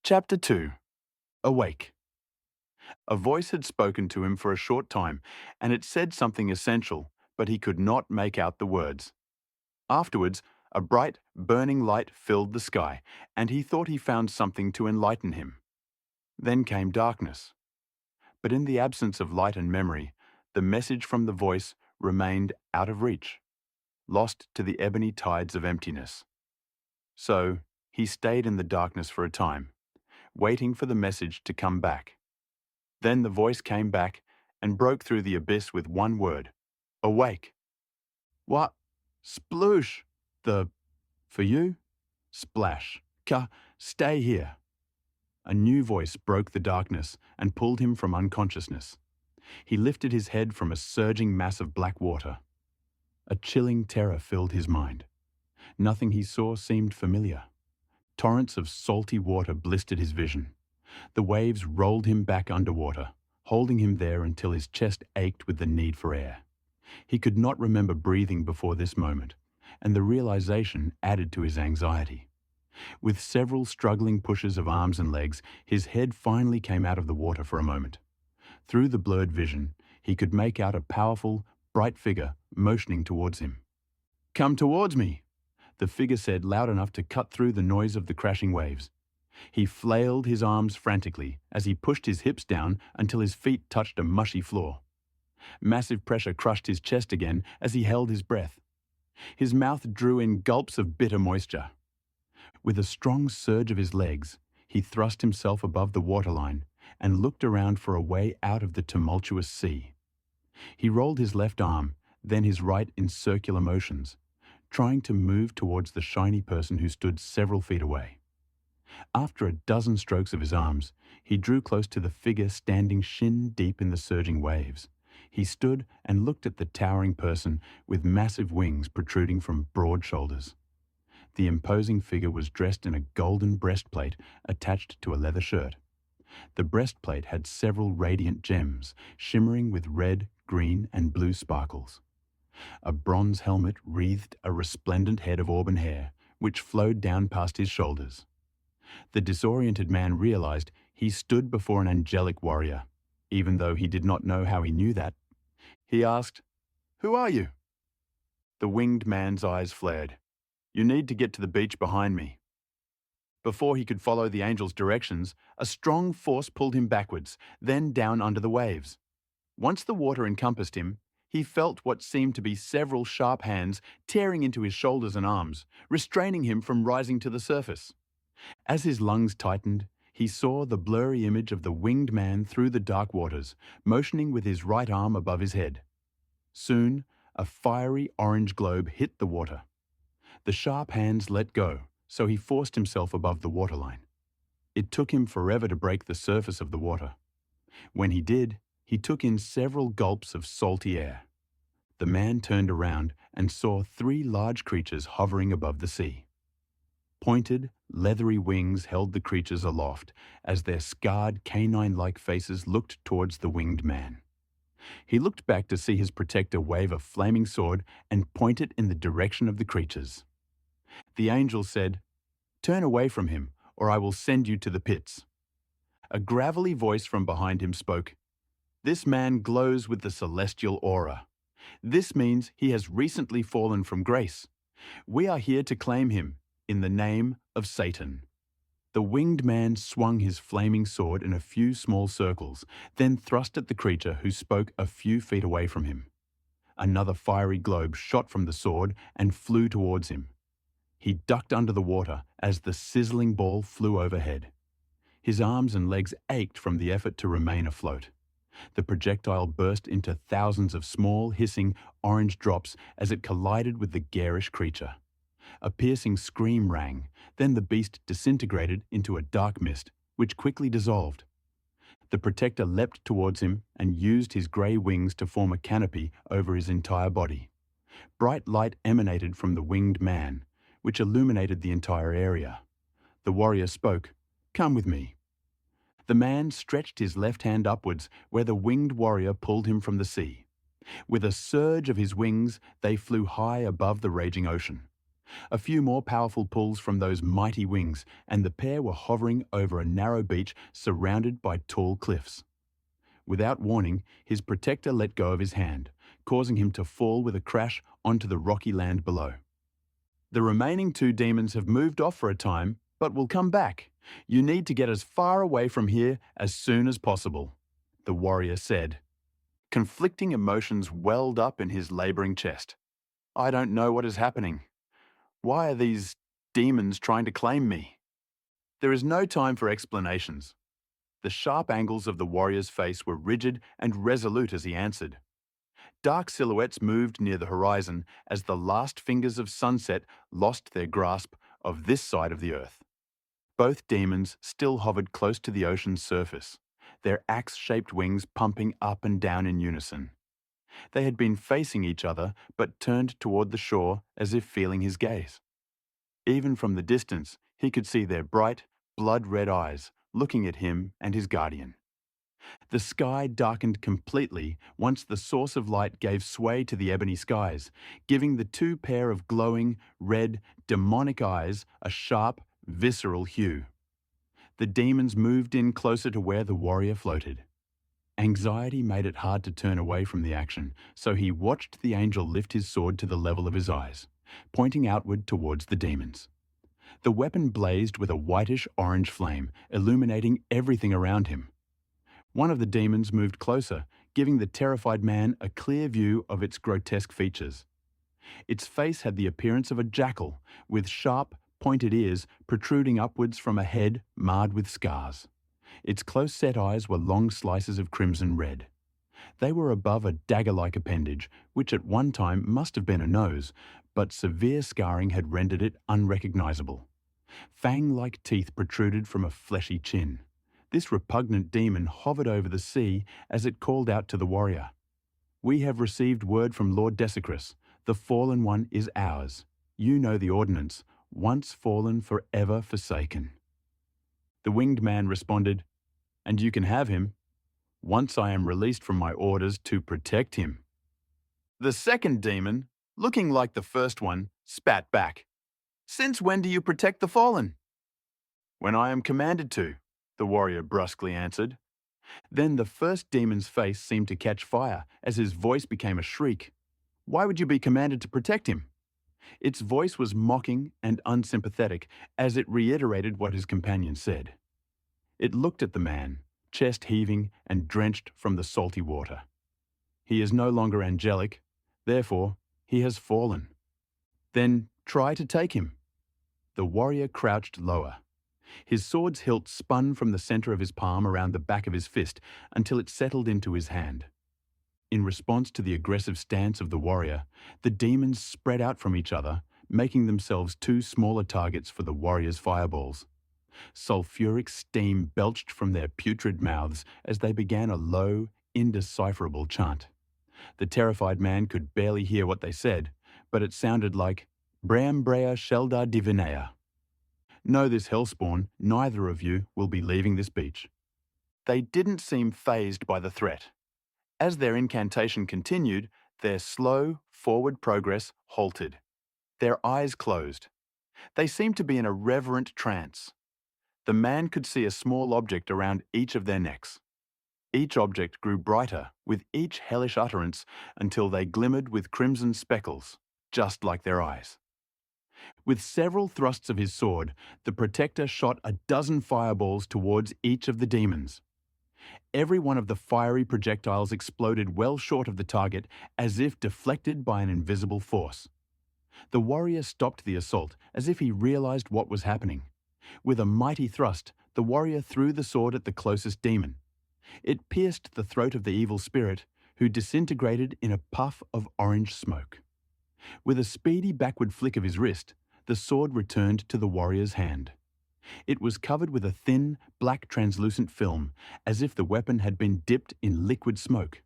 Chapter 2. Awake. A voice had spoken to him for a short time, and it said something essential, but he could not make out the words. Afterwards, a bright, burning light filled the sky, and he thought he found something to enlighten him. Then came darkness. But in the absence of light and memory, the message from the voice remained out of reach, lost to the ebony tides of emptiness. So, he stayed in the darkness for a time, waiting for the message to come back. Then the voice came back and broke through the abyss with one word: awake. What? Sploosh! For you? Splash. Stay here. A new voice broke the darkness and pulled him from unconsciousness. He lifted his head from a surging mass of black water. A chilling terror filled his mind. Nothing he saw seemed familiar. Torrents of salty water blistered his vision. The waves rolled him back underwater, holding him there until his chest ached with the need for air. He could not remember breathing before this moment, and the realization added to his anxiety. With several struggling pushes of arms and legs, his head finally came out of the water for a moment. Through the blurred vision, he could make out a powerful, bright figure motioning towards him. "Come towards me," the figure said loud enough to cut through the noise of the crashing waves. He flailed his arms frantically as he pushed his hips down until his feet touched a mushy floor. Massive pressure crushed his chest again as he held his breath. His mouth drew in gulps of bitter moisture. With a strong surge of his legs, he thrust himself above the waterline and looked around for a way out of the tumultuous sea. He rolled his left arm, then his right in circular motions, trying to move towards the shiny person who stood several feet away. After a dozen strokes of his arms, he drew close to the figure standing shin-deep in the surging waves. He stood and looked at the towering person with massive wings protruding from broad shoulders. The imposing figure was dressed in a golden breastplate attached to a leather shirt. The breastplate had several radiant gems, shimmering with red, green, and blue sparkles. A bronze helmet wreathed a resplendent head of auburn hair, which flowed down past his shoulders. The disoriented man realized he stood before an angelic warrior, even though he did not know how he knew that. He asked, "Who are you?" The winged man's eyes flared. "You need to get to the beach behind me." Before he could follow the angel's directions, a strong force pulled him backwards, then down under the waves. Once the water encompassed him, he felt what seemed to be several sharp hands tearing into his shoulders and arms, restraining him from rising to the surface. As his lungs tightened, he saw the blurry image of the winged man through the dark waters, motioning with his right arm above his head. Soon, a fiery orange globe hit the water. The sharp hands let go, so he forced himself above the waterline. It took him forever to break the surface of the water. When he did, he took in several gulps of salty air. The man turned around and saw 3 large creatures hovering above the sea. Pointed, leathery wings held the creatures aloft as their scarred, canine-like faces looked towards the winged man. He looked back to see his protector wave a flaming sword and point it in the direction of the creatures. The angel said, "Turn away from him, or I will send you to the pits." A gravelly voice from behind him spoke, "This man glows with the celestial aura. This means he has recently fallen from grace. We are here to claim him, in the name of Satan." The winged man swung his flaming sword in a few small circles, then thrust at the creature who spoke a few feet away from him. Another fiery globe shot from the sword and flew towards him. He ducked under the water as the sizzling ball flew overhead. His arms and legs ached from the effort to remain afloat. The projectile burst into thousands of small, hissing, orange drops as it collided with the garish creature. A piercing scream rang, then the beast disintegrated into a dark mist, which quickly dissolved. The protector leapt towards him and used his grey wings to form a canopy over his entire body. Bright light emanated from the winged man, which illuminated the entire area. The warrior spoke, "Come with me." The man stretched his left hand upwards where the winged warrior pulled him from the sea. With a surge of his wings, they flew high above the raging ocean. A few more powerful pulls from those mighty wings, and the pair were hovering over a narrow beach surrounded by tall cliffs. Without warning, his protector let go of his hand, causing him to fall with a crash onto the rocky land below. The remaining two demons have moved off for a time, but will come back. You need to get as far away from here as soon as possible, the warrior said. Conflicting emotions welled up in his laboring chest. I don't know what is happening. Why are these demons trying to claim me? There is no time for explanations. The sharp angles of the warrior's face were rigid and resolute as he answered. Dark silhouettes moved near the horizon as the last fingers of sunset lost their grasp of this side of the earth. Both demons still hovered close to the ocean's surface, their axe-shaped wings pumping up and down in unison. They had been facing each other, but turned toward the shore as if feeling his gaze. Even from the distance, he could see their bright, blood-red eyes looking at him and his guardian. The sky darkened completely once the source of light gave sway to the ebony skies, giving the two pair of glowing, red, demonic eyes a sharp, visceral hue. The demons moved in closer to where the warrior floated. Anxiety made it hard to turn away from the action, so he watched the angel lift his sword to the level of his eyes, pointing outward towards the demons. The weapon blazed with a whitish-orange flame, illuminating everything around him. One of the demons moved closer, giving the terrified man a clear view of its grotesque features. Its face had the appearance of a jackal, with sharp, pointed ears protruding upwards from a head marred with scars. Its close-set eyes were long slices of crimson red. They were above a dagger-like appendage, which at one time must have been a nose, but severe scarring had rendered it unrecognizable. Fang-like teeth protruded from a fleshy chin. This repugnant demon hovered over the sea as it called out to the warrior. We have received word from Lord Desicrus. The fallen one is ours. You know the ordinance. Once fallen, forever forsaken. The winged man responded, and you can have him, once I am released from my orders to protect him. The second demon, looking like the first one, spat back. Since when do you protect the fallen? When I am commanded to, the warrior brusquely answered. Then the first demon's face seemed to catch fire as his voice became a shriek. Why would you be commanded to protect him? Its voice was mocking and unsympathetic as it reiterated what his companion said. It looked at the man, chest heaving and drenched from the salty water. He is no longer angelic, therefore he has fallen. Then try to take him. The warrior crouched lower. His sword's hilt spun from the center of his palm around the back of his fist until it settled into his hand. In response to the aggressive stance of the warrior, the demons spread out from each other, making themselves two smaller targets for the warrior's fireballs. Sulfuric steam belched from their putrid mouths as they began a low, indecipherable chant. The terrified man could barely hear what they said, but it sounded like Bram Brea Shelda Divinea. Know this, hellspawn, neither of you will be leaving this beach. They didn't seem fazed by the threat. As their incantation continued, their slow, forward progress halted. Their eyes closed. They seemed to be in a reverent trance. The man could see a small object around each of their necks. Each object grew brighter with each hellish utterance until they glimmered with crimson speckles, just like their eyes. With several thrusts of his sword, the protector shot a dozen fireballs towards each of the demons. Every one of the fiery projectiles exploded well short of the target, as if deflected by an invisible force. The warrior stopped the assault, as if he realized what was happening. With a mighty thrust, the warrior threw the sword at the closest demon. It pierced the throat of the evil spirit, who disintegrated in a puff of orange smoke. With a speedy backward flick of his wrist, the sword returned to the warrior's hand. It was covered with a thin, black translucent film, as if the weapon had been dipped in liquid smoke.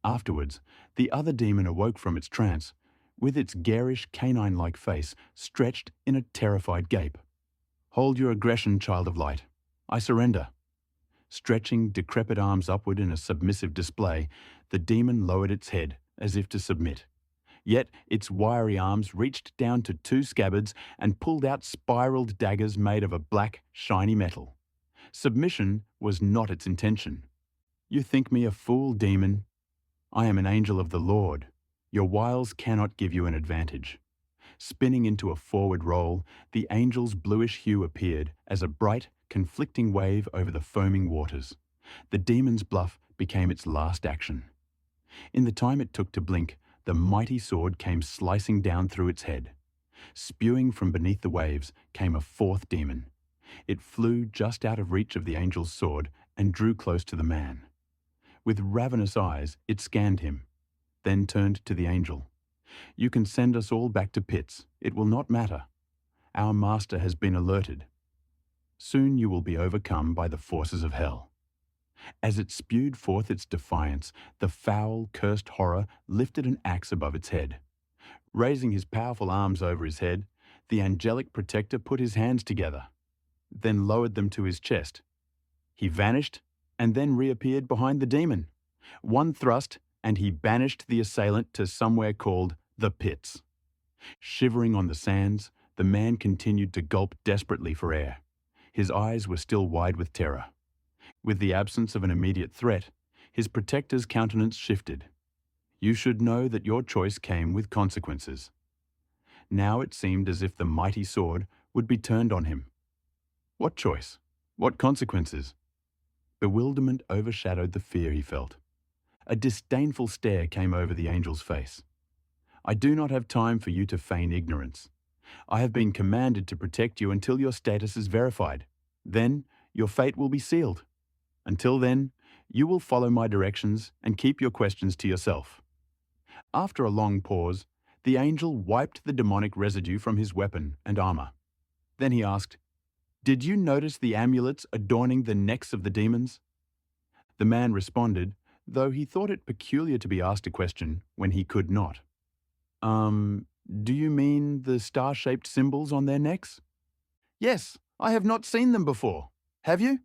Afterwards, the other demon awoke from its trance, with its garish, canine-like face stretched in a terrified gape. Hold your aggression, child of light. I surrender. Stretching decrepit arms upward in a submissive display, the demon lowered its head, as if to submit. Yet its wiry arms reached down to two scabbards and pulled out spiraled daggers made of a black, shiny metal. Submission was not its intention. You think me a fool, demon? I am an angel of the Lord. Your wiles cannot give you an advantage. Spinning into a forward roll, the angel's bluish hue appeared as a bright, conflicting wave over the foaming waters. The demon's bluff became its last action. In the time it took to blink, the mighty sword came slicing down through its head. Spewing from beneath the waves came a fourth demon. It flew just out of reach of the angel's sword and drew close to the man. With ravenous eyes, it scanned him, then turned to the angel. You can send us all back to pits. It will not matter. Our master has been alerted. Soon you will be overcome by the forces of hell. As it spewed forth its defiance, the foul, cursed horror lifted an axe above its head. Raising his powerful arms over his head, the angelic protector put his hands together, then lowered them to his chest. He vanished and then reappeared behind the demon. One thrust, and he banished the assailant to somewhere called the pits. Shivering on the sands, the man continued to gulp desperately for air. His eyes were still wide with terror. With the absence of an immediate threat, his protector's countenance shifted. You should know that your choice came with consequences. Now it seemed as if the mighty sword would be turned on him. What choice? What consequences? Bewilderment overshadowed the fear he felt. A disdainful stare came over the angel's face. I do not have time for you to feign ignorance. I have been commanded to protect you until your status is verified. Then your fate will be sealed. Until then, you will follow my directions and keep your questions to yourself. After a long pause, the angel wiped the demonic residue from his weapon and armor. Then he asked, Did you notice the amulets adorning the necks of the demons? The man responded, though he thought it peculiar to be asked a question when he could not. Do you mean the star-shaped symbols on their necks? Yes, I have not seen them before. Have you?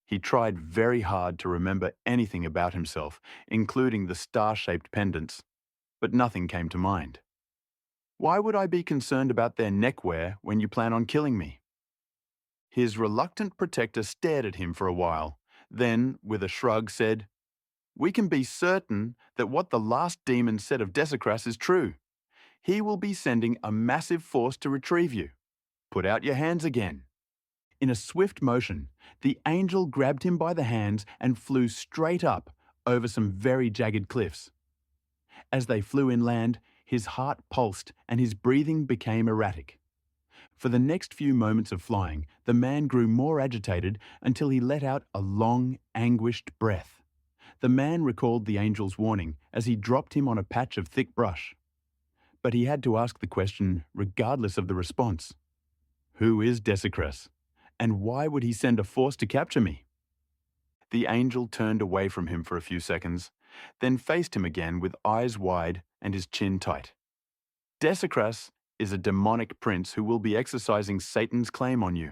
He tried very hard to remember anything about himself, including the star-shaped pendants, but nothing came to mind. Why would I be concerned about their neckwear when you plan on killing me? His reluctant protector stared at him for a while, then, with a shrug, said, We can be certain that what the last demon said of Desicras is true. He will be sending a massive force to retrieve you. Put out your hands again. In a swift motion, the angel grabbed him by the hands and flew straight up over some very jagged cliffs. As they flew inland, his heart pulsed and his breathing became erratic. For the next few moments of flying, the man grew more agitated until he let out a long, anguished breath. The man recalled the angel's warning as he dropped him on a patch of thick brush. But he had to ask the question regardless of the response. Who is Desicras? And why would he send a force to capture me? The angel turned away from him for a few seconds, then faced him again with eyes wide and his chin tight. Desicras is a demonic prince who will be exercising Satan's claim on you.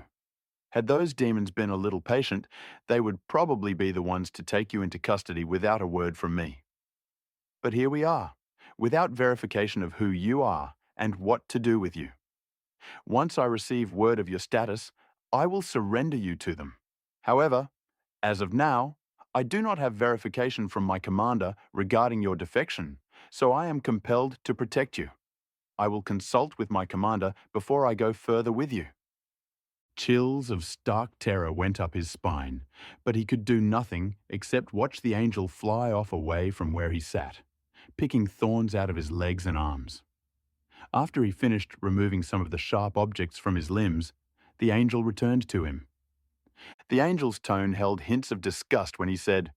Had those demons been a little patient, they would probably be the ones to take you into custody without a word from me. But here we are, without verification of who you are and what to do with you. Once I receive word of your status, I will surrender you to them. However, as of now, I do not have verification from my commander regarding your defection, so I am compelled to protect you. I will consult with my commander before I go further with you. Chills of stark terror went up his spine, but he could do nothing except watch the angel fly off away from where he sat, picking thorns out of his legs and arms. After he finished removing some of the sharp objects from his limbs, the angel returned to him. The angel's tone held hints of disgust when he said,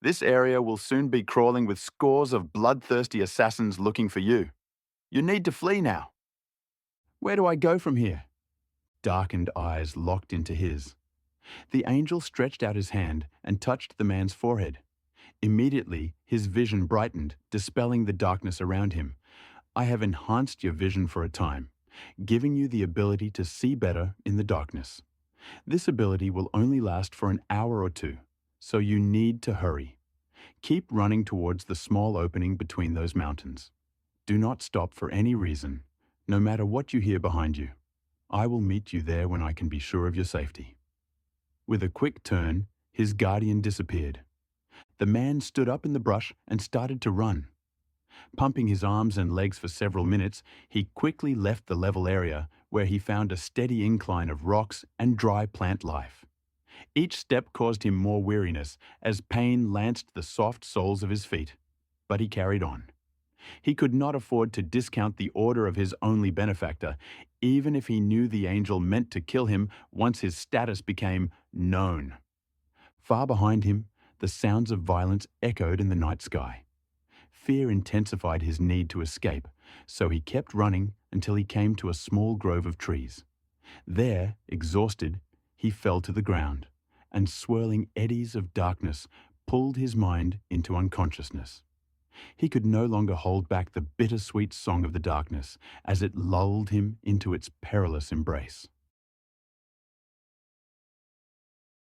This area will soon be crawling with scores of bloodthirsty assassins looking for you. You need to flee now. Where do I go from here? Darkened eyes locked into his. The angel stretched out his hand and touched the man's forehead. Immediately, his vision brightened, dispelling the darkness around him. I have enhanced your vision for a time, giving you the ability to see better in the darkness. This ability will only last for an hour or two, so you need to hurry. Keep running towards the small opening between those mountains. Do not stop for any reason, no matter what you hear behind you. I will meet you there when I can be sure of your safety." With a quick turn, his guardian disappeared. The man stood up in the brush and started to run. Pumping his arms and legs for several minutes, he quickly left the level area where he found a steady incline of rocks and dry plant life. Each step caused him more weariness as pain lanced the soft soles of his feet. But he carried on. He could not afford to discount the order of his only benefactor, even if he knew the angel meant to kill him once his status became known. Far behind him, the sounds of violence echoed in the night sky. Fear intensified his need to escape, so he kept running until he came to a small grove of trees. There, exhausted, he fell to the ground, and swirling eddies of darkness pulled his mind into unconsciousness. He could no longer hold back the bittersweet song of the darkness as it lulled him into its perilous embrace.